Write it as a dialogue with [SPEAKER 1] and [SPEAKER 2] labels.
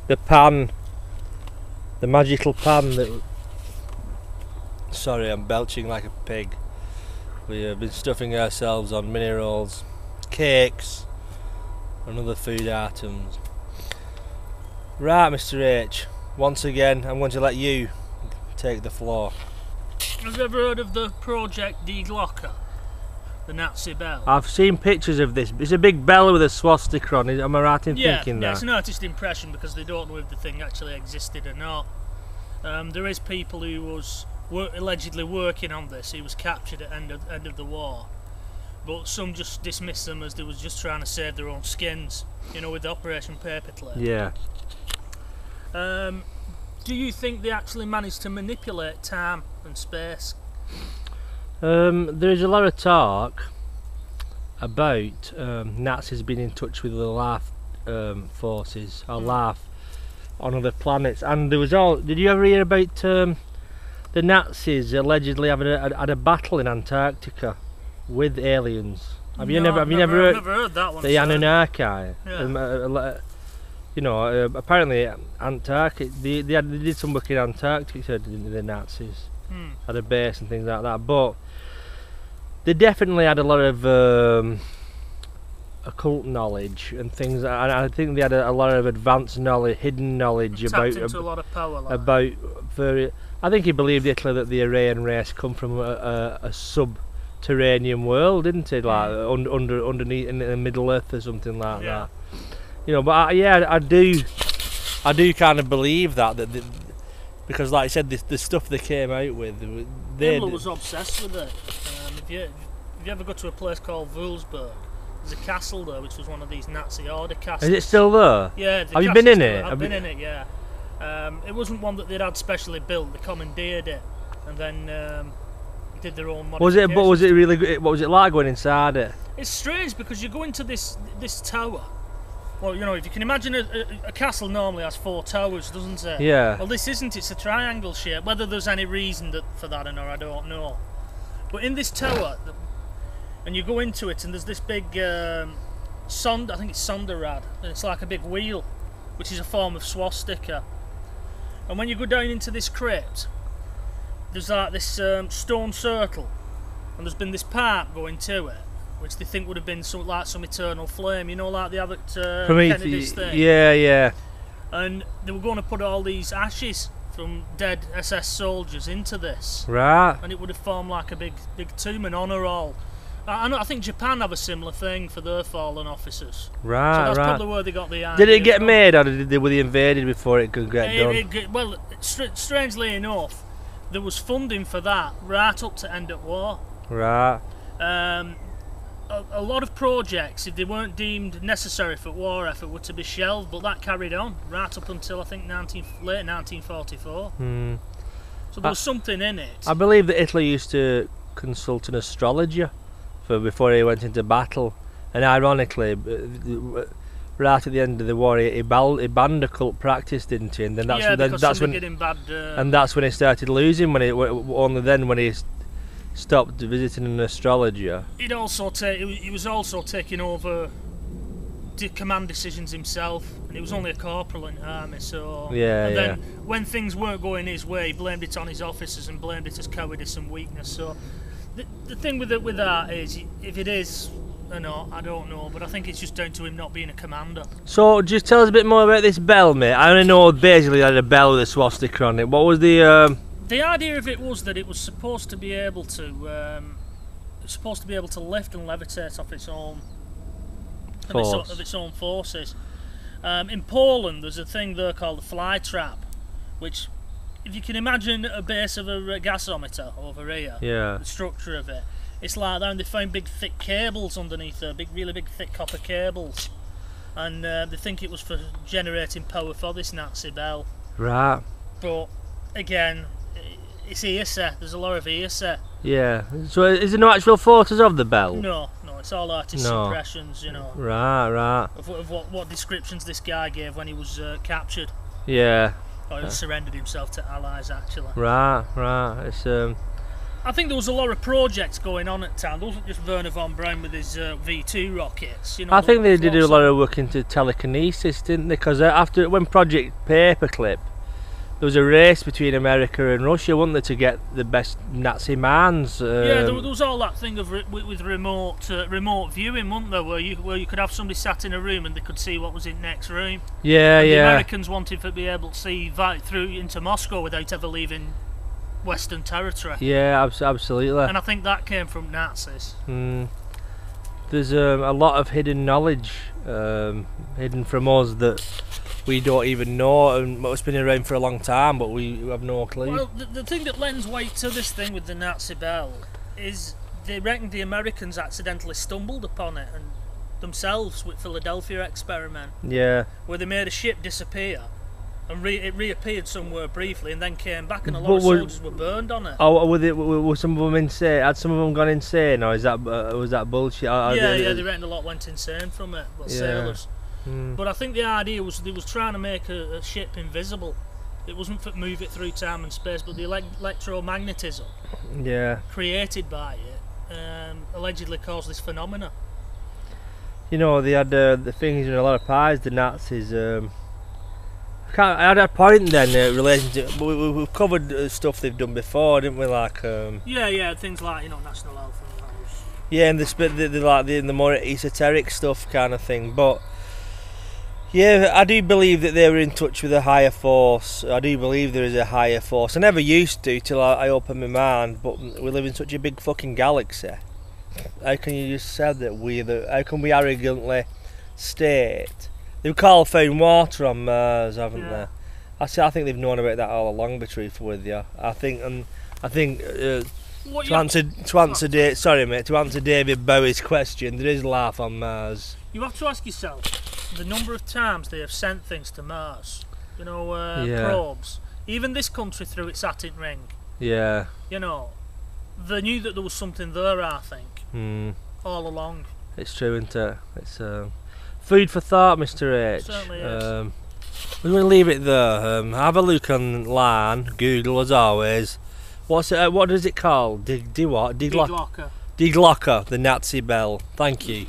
[SPEAKER 1] the pan, the magical pan that... Sorry, I'm belching like a pig. We have been stuffing ourselves on mini rolls, cakes and other food items. Right, Mr H, once again I'm going to let you take the floor.
[SPEAKER 2] Have you ever heard of the project Glocke? The Nazi bell?
[SPEAKER 1] I've seen pictures of this. It's a big bell with a swastika on it. Am I right in thinking that?
[SPEAKER 2] Yeah, it's an artist impression because they don't know if the thing actually existed or not. There is people who was allegedly working on this. He was captured at end of the war, but some just dismissed them as they was just trying to save their own skins. You know, with Operation Paperclip.
[SPEAKER 1] Yeah.
[SPEAKER 2] Do you think they actually managed to manipulate time and space?
[SPEAKER 1] There is a lot of talk about Nazis being in touch with the life forces or life on other planets, and there was all. Did you ever hear about the Nazis allegedly having had a battle in Antarctica with aliens? Have you never
[SPEAKER 2] heard that one?
[SPEAKER 1] The Anunnaki.
[SPEAKER 2] Yeah.
[SPEAKER 1] You know, apparently Antarctica. They did some work in Antarctica. The Nazis had a base and things like that, but they definitely had a lot of occult knowledge and things, and I think they had a lot of advanced knowledge, hidden knowledge about
[SPEAKER 2] into a lot of power.
[SPEAKER 1] I think he believed Hitler that the Aryan race come from a subterranean world, didn't it? Like underneath in the Middle Earth or something like that. You know, but I do kind of believe that because, like I said, the stuff they came out with,
[SPEAKER 2] Hitler was obsessed with it. If you ever go to a place called Wulsburg, there's a castle there which was one of these Nazi order castles.
[SPEAKER 1] Is it still there?
[SPEAKER 2] Yeah.
[SPEAKER 1] Have you been in it?
[SPEAKER 2] I've been in it, yeah. It wasn't one that they'd had specially built. They commandeered it, and then did their own modifications.
[SPEAKER 1] Was it really good? What was it like going inside it?
[SPEAKER 2] It's strange because you go into this tower. Well, you know, if you can imagine a castle normally has 4 towers, doesn't it?
[SPEAKER 1] Yeah.
[SPEAKER 2] Well, this isn't. It's a triangle shape. Whether there's any reason for that or not, I don't know. But in this tower, and you go into it, and there's this big I think it's Sonderrad, and it's like a big wheel, which is a form of swastika. And when you go down into this crypt, there's like this stone circle, and there's been this pipe going to it, which they think would have been some eternal flame, you know, like the other Kennedy's thing.
[SPEAKER 1] Yeah.
[SPEAKER 2] And they were going to put all these ashes from dead SS soldiers into this,
[SPEAKER 1] right?
[SPEAKER 2] And it would have formed like a big tomb and honour all. I think Japan have a similar thing for their fallen officers.
[SPEAKER 1] Right,
[SPEAKER 2] so that's probably where they got the idea.
[SPEAKER 1] Did it get made, or were they invaded before it could get done?
[SPEAKER 2] Well, strangely enough, there was funding for that right up to end of war.
[SPEAKER 1] Right.
[SPEAKER 2] A lot of projects, if they weren't deemed necessary for war effort, were to be shelved, but that carried on right up until I think late 1944. So there was something in it.
[SPEAKER 1] I believe that Hitler used to consult an astrologer before he went into battle, and ironically, right at the end of the war, he banned occult practice, didn't he? And then that's when he started losing. Only then when he stopped visiting an astrologer.
[SPEAKER 2] He was also taking over command decisions himself, and he was only a corporal in the army. So then when things weren't going his way, he blamed it on his officers and blamed it as cowardice and weakness. So the thing with that is, if it is or not, I don't know, but I think it's just down to him not being a commander. So
[SPEAKER 1] just tell us a bit more about this bell, mate. I only know basically had a bell with a swastika on it. What was the
[SPEAKER 2] idea of it was that it was supposed to be able to lift and levitate off its own forces. In Poland, there's a thing there called the fly trap, which, if you can imagine a base of a gasometer over here, the structure of it, it's like that, and they found big thick cables underneath there, really big thick copper cables, and they think it was for generating power for this Nazi bell.
[SPEAKER 1] Right.
[SPEAKER 2] But again, it's hearsay. There's a lot of hearsay.
[SPEAKER 1] Yeah. So is there no actual photos of the bell?
[SPEAKER 2] No, it's all artist impressions, you know.
[SPEAKER 1] Right.
[SPEAKER 2] Of what descriptions this guy gave when he was captured.
[SPEAKER 1] Yeah.
[SPEAKER 2] Or he surrendered himself to Allies, actually.
[SPEAKER 1] Right. It's.
[SPEAKER 2] I think there was a lot of projects going on at the time. There wasn't just Werner von Braun with his V2 rockets. You know,
[SPEAKER 1] I think they did a lot of work into telekinesis, didn't they? Because after when Project Paperclip, there was a race between America and Russia, wasn't there, to get the best Nazi mans?
[SPEAKER 2] Yeah, there was all that thing of with remote viewing, wasn't there, where you could have somebody sat in a room and they could see what was in next room.
[SPEAKER 1] Yeah,
[SPEAKER 2] and
[SPEAKER 1] yeah.
[SPEAKER 2] The Americans wanted to be able to see right through into Moscow without ever leaving Western territory.
[SPEAKER 1] Yeah, absolutely.
[SPEAKER 2] And I think that came from Nazis.
[SPEAKER 1] There's a lot of hidden knowledge hidden from us that we don't even know, and it's been around for a long time, but we have no clue.
[SPEAKER 2] Well, the thing that lends weight to this thing with the Nazi bell is they reckon the Americans accidentally stumbled upon it and themselves with Philadelphia experiment.
[SPEAKER 1] Yeah.
[SPEAKER 2] Where they made a ship disappear and it reappeared somewhere briefly and then came back, and a lot of soldiers were burned on it.
[SPEAKER 1] Oh, were some of them insane? Had some of them gone insane, or was that bullshit?
[SPEAKER 2] They reckon a lot went insane from it, sailors. But I think the idea was they was trying to make a ship invisible. It wasn't for move it through time and space, but the electromagnetism created by it allegedly caused this phenomena.
[SPEAKER 1] You know, they had the things in a lot of pies, the Nazis. I had a point then relating to. We've covered stuff they've done before, didn't we? Like
[SPEAKER 2] things like national health and that was.
[SPEAKER 1] Yeah, and the more esoteric stuff kind of thing. But yeah, I do believe that they were in touch with a higher force. I do believe there is a higher force. I never used to till I opened my mind. But we live in such a big fucking galaxy. How can you just say that how can we arrogantly state? They've found water on Mars, haven't they? I think they've known about that all along. Be truthful with you, I think to answer David Bowie's question, there is life on Mars.
[SPEAKER 2] You have to ask yourself the number of times they have sent things to Mars. Probes. Even this country through its Saturn ring.
[SPEAKER 1] Yeah.
[SPEAKER 2] They knew that there was something there. I think all along.
[SPEAKER 1] It's true, isn't it? It's food for thought, Mr. H.
[SPEAKER 2] It certainly is.
[SPEAKER 1] We're going to leave it there. Have a look online, Google as always. What's it? What is it called? Glocke. The Nazi bell. Thank you.